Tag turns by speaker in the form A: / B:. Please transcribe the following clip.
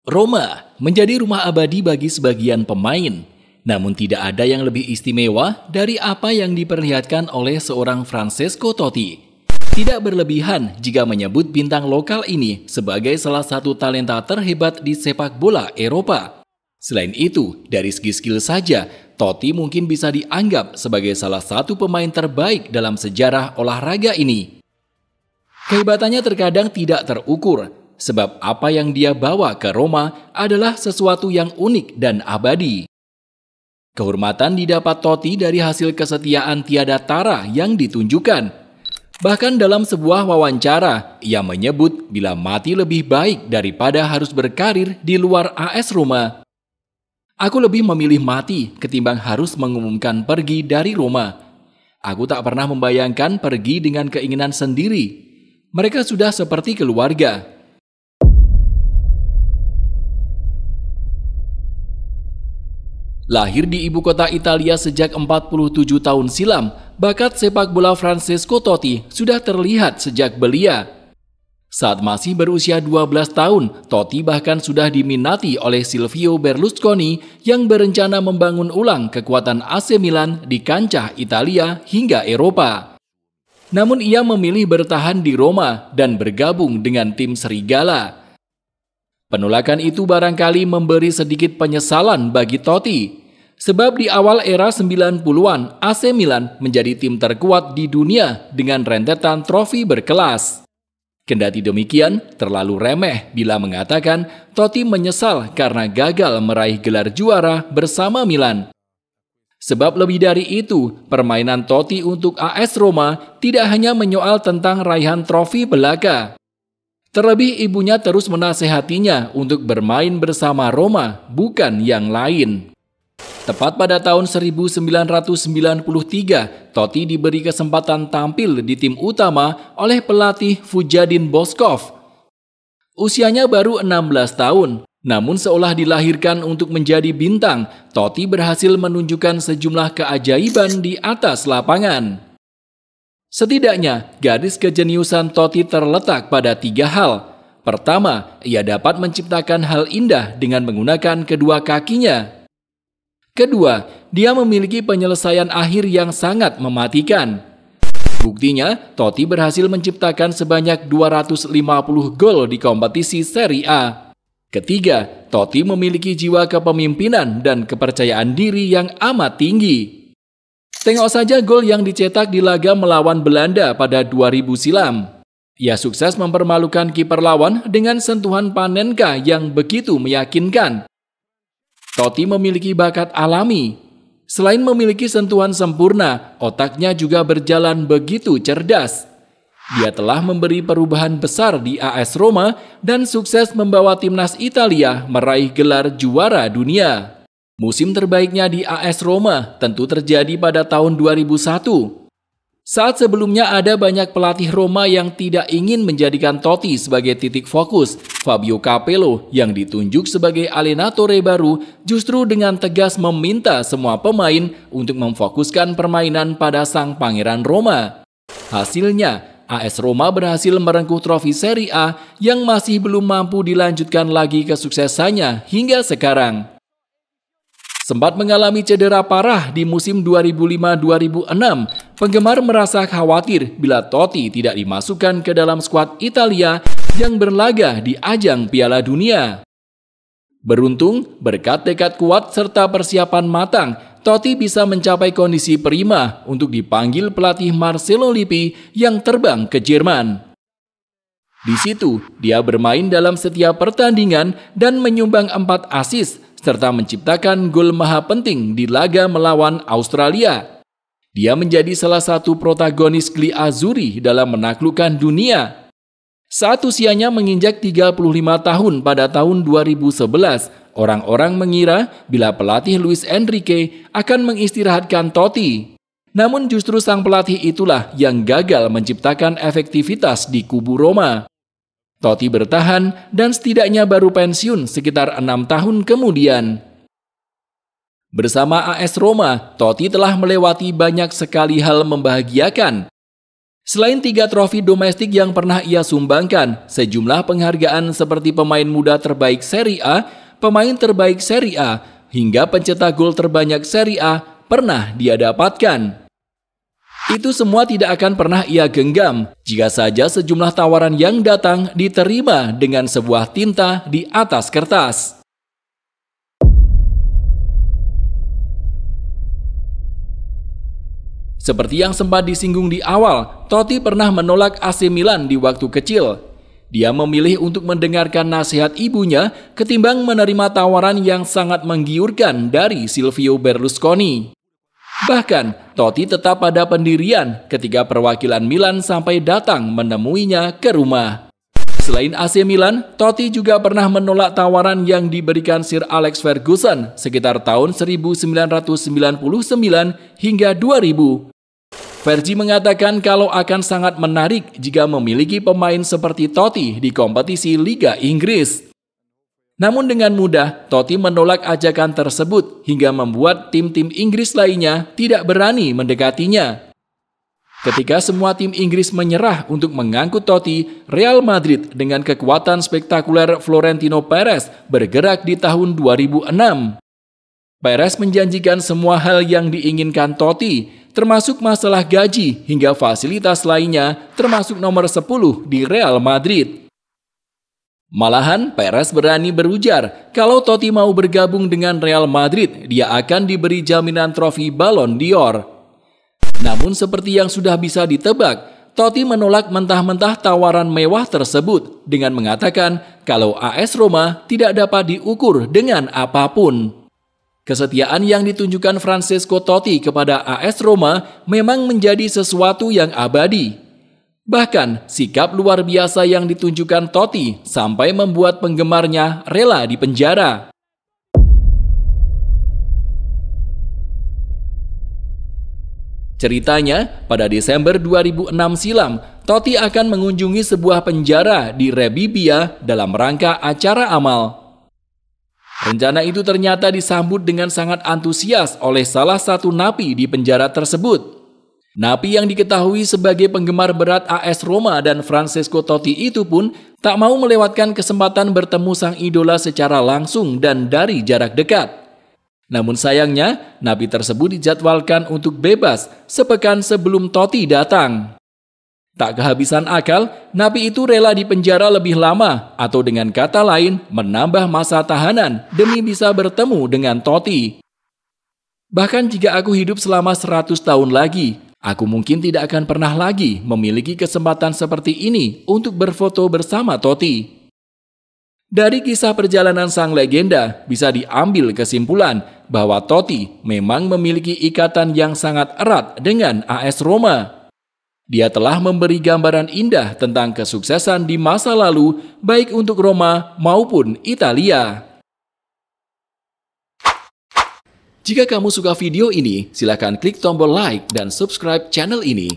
A: Roma menjadi rumah abadi bagi sebagian pemain, namun tidak ada yang lebih istimewa dari apa yang diperlihatkan oleh seorang Francesco Totti. Tidak berlebihan jika menyebut bintang lokal ini sebagai salah satu talenta terhebat di sepak bola Eropa. Selain itu, dari segi skill saja, Totti mungkin bisa dianggap sebagai salah satu pemain terbaik dalam sejarah olahraga ini. Kehebatannya terkadang tidak terukur, sebab apa yang dia bawa ke Roma adalah sesuatu yang unik dan abadi. Kehormatan didapat Totti dari hasil kesetiaan tiada tara yang ditunjukkan. Bahkan dalam sebuah wawancara, ia menyebut bila mati lebih baik daripada harus berkarir di luar AS Roma. Aku lebih memilih mati ketimbang harus mengumumkan pergi dari Roma. Aku tak pernah membayangkan pergi dengan keinginan sendiri. Mereka sudah seperti keluarga. Lahir di ibu kota Italia sejak 47 tahun silam, bakat sepak bola Francesco Totti sudah terlihat sejak belia. Saat masih berusia 12 tahun, Totti bahkan sudah diminati oleh Silvio Berlusconi yang berencana membangun ulang kekuatan AC Milan di kancah Italia hingga Eropa. Namun ia memilih bertahan di Roma dan bergabung dengan tim Serigala. Penolakan itu barangkali memberi sedikit penyesalan bagi Totti. Sebab di awal era 90-an, AC Milan menjadi tim terkuat di dunia dengan rentetan trofi berkelas. Kendati demikian, terlalu remeh bila mengatakan Totti menyesal karena gagal meraih gelar juara bersama Milan. Sebab lebih dari itu, permainan Totti untuk AS Roma tidak hanya menyoal tentang raihan trofi belaka. Terlebih ibunya terus menasehatinya untuk bermain bersama Roma, bukan yang lain. Tepat pada tahun 1993, Totti diberi kesempatan tampil di tim utama oleh pelatih Vujadin Boškov. Usianya baru 16 tahun, namun seolah dilahirkan untuk menjadi bintang, Totti berhasil menunjukkan sejumlah keajaiban di atas lapangan. Setidaknya, garis kejeniusan Totti terletak pada 3 hal. Pertama, ia dapat menciptakan hal indah dengan menggunakan kedua kakinya. Kedua, dia memiliki penyelesaian akhir yang sangat mematikan. Buktinya, Totti berhasil menciptakan sebanyak 250 gol di kompetisi Serie A. Ketiga, Totti memiliki jiwa kepemimpinan dan kepercayaan diri yang amat tinggi. Tengok saja gol yang dicetak di laga melawan Belanda pada 2000 silam. Ia sukses mempermalukan kiper lawan dengan sentuhan Panenka yang begitu meyakinkan. Totti memiliki bakat alami. Selain memiliki sentuhan sempurna, otaknya juga berjalan begitu cerdas. Dia telah memberi perubahan besar di AS Roma dan sukses membawa timnas Italia meraih gelar juara dunia. Musim terbaiknya di AS Roma tentu terjadi pada tahun 2001. Saat sebelumnya ada banyak pelatih Roma yang tidak ingin menjadikan Totti sebagai titik fokus, Fabio Capello yang ditunjuk sebagai allenatore baru justru dengan tegas meminta semua pemain untuk memfokuskan permainan pada sang pangeran Roma. Hasilnya, AS Roma berhasil merengkuh trofi Serie A yang masih belum mampu dilanjutkan lagi kesuksesannya hingga sekarang. Sempat mengalami cedera parah di musim 2005-2006, penggemar merasa khawatir bila Totti tidak dimasukkan ke dalam skuad Italia yang berlaga di ajang Piala Dunia. Beruntung, berkat tekad kuat serta persiapan matang, Totti bisa mencapai kondisi prima untuk dipanggil pelatih Marcello Lippi yang terbang ke Jerman. Di situ, dia bermain dalam setiap pertandingan dan menyumbang 4 assist, serta menciptakan gol maha penting di laga melawan Australia. Dia menjadi salah satu protagonis Gli Azzurri dalam menaklukkan dunia. Saat usianya menginjak 35 tahun pada tahun 2011, orang-orang mengira bila pelatih Luis Enrique akan mengistirahatkan Totti. Namun justru sang pelatih itulah yang gagal menciptakan efektivitas di kubu Roma. Totti bertahan dan setidaknya baru pensiun sekitar 6 tahun kemudian. Bersama AS Roma, Totti telah melewati banyak sekali hal membahagiakan. Selain 3 trofi domestik yang pernah ia sumbangkan, sejumlah penghargaan seperti pemain muda terbaik Serie A, pemain terbaik Serie A, hingga pencetak gol terbanyak Serie A pernah dia dapatkan. Itu semua tidak akan pernah ia genggam jika saja sejumlah tawaran yang datang diterima dengan sebuah tinta di atas kertas. Seperti yang sempat disinggung di awal, Totti pernah menolak AC Milan di waktu kecil. Dia memilih untuk mendengarkan nasihat ibunya ketimbang menerima tawaran yang sangat menggiurkan dari Silvio Berlusconi. Bahkan, Totti tetap pada pendirian ketika perwakilan Milan sampai datang menemuinya ke rumah. Selain AC Milan, Totti juga pernah menolak tawaran yang diberikan Sir Alex Ferguson sekitar tahun 1999 hingga 2000. Fergie mengatakan kalau akan sangat menarik jika memiliki pemain seperti Totti di kompetisi Liga Inggris. Namun dengan mudah, Totti menolak ajakan tersebut hingga membuat tim-tim Inggris lainnya tidak berani mendekatinya. Ketika semua tim Inggris menyerah untuk mengangkut Totti, Real Madrid dengan kekuatan spektakuler Florentino Perez bergerak di tahun 2006. Perez menjanjikan semua hal yang diinginkan Totti, termasuk masalah gaji hingga fasilitas lainnya, termasuk nomor 10 di Real Madrid. Malahan, Perez berani berujar kalau Totti mau bergabung dengan Real Madrid, dia akan diberi jaminan trofi Ballon d'Or. Namun seperti yang sudah bisa ditebak, Totti menolak mentah-mentah tawaran mewah tersebut dengan mengatakan kalau AS Roma tidak dapat diukur dengan apapun. Kesetiaan yang ditunjukkan Francesco Totti kepada AS Roma memang menjadi sesuatu yang abadi. Bahkan, sikap luar biasa yang ditunjukkan Totti sampai membuat penggemarnya rela dipenjara. Ceritanya, pada Desember 2006 silam, Totti akan mengunjungi sebuah penjara di Rebibbia dalam rangka acara amal. Rencana itu ternyata disambut dengan sangat antusias oleh salah satu napi di penjara tersebut. Napi yang diketahui sebagai penggemar berat AS Roma dan Francesco Totti itu pun tak mau melewatkan kesempatan bertemu sang idola secara langsung dan dari jarak dekat. Namun sayangnya, napi tersebut dijadwalkan untuk bebas sepekan sebelum Totti datang. Tak kehabisan akal, napi itu rela dipenjara lebih lama atau dengan kata lain menambah masa tahanan demi bisa bertemu dengan Totti. Bahkan jika aku hidup selama 100 tahun lagi, aku mungkin tidak akan pernah lagi memiliki kesempatan seperti ini untuk berfoto bersama Totti. Dari kisah perjalanan sang legenda bisa diambil kesimpulan bahwa Totti memang memiliki ikatan yang sangat erat dengan AS Roma. Dia telah memberi gambaran indah tentang kesuksesan di masa lalu, baik untuk Roma maupun Italia. Jika kamu suka video ini, silakan klik tombol like dan subscribe channel ini.